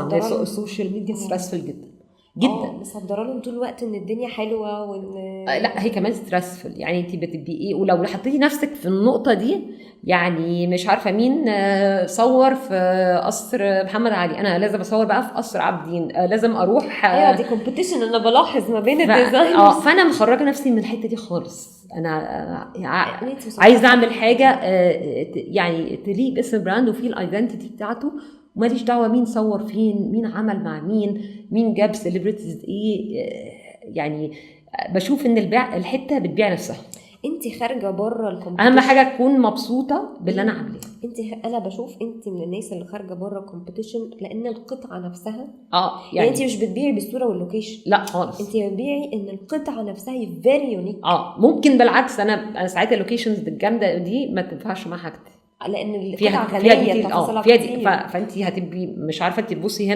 طبعا السوشيال ميديا ستريسفul جدا جدا. مصدره لهم طول الوقت ان الدنيا حلوه وان لا هي كمان ستريسفul. يعني انت بتبقي ايه، ولو حطيتي نفسك في النقطه دي، يعني مش عارفه مين صور في قصر محمد علي، انا لازم اصور بقى في قصر عابدين، لازم اروح. ايوه دي كومبيتيشن انا بلاحظ ما بين الديزاينرز. فانا مخرجه نفسي من الحته دي خالص. انا عايزه اعمل حاجه يعني تليق باسم البراند وفيه الايدنتيتي بتاعته، وماليش دعوه مين صور فين، مين عمل مع مين جاب سيلبرتيز ايه. يعني بشوف ان الحته بتبيع نفسها. انت خارجه بره الكومبيتيشن، اهم حاجه اكون مبسوطه باللي انا عاملاه. انا بشوف انت من الناس اللي خارجه بره الكومبيتيشن لان القطعه نفسها يعني انت مش بتبيعي بالصوره واللوكيشن، لا خالص. انت بتبيعي ان القطعه نفسها فيري يونيك. ممكن بالعكس، انا ساعات اللوكيشنز الجامده دي ما تنفعش مع حاجتي لان القطعه غنيه تفاصيلها كتير. فانت هتبقي مش عارفه تبصي هنا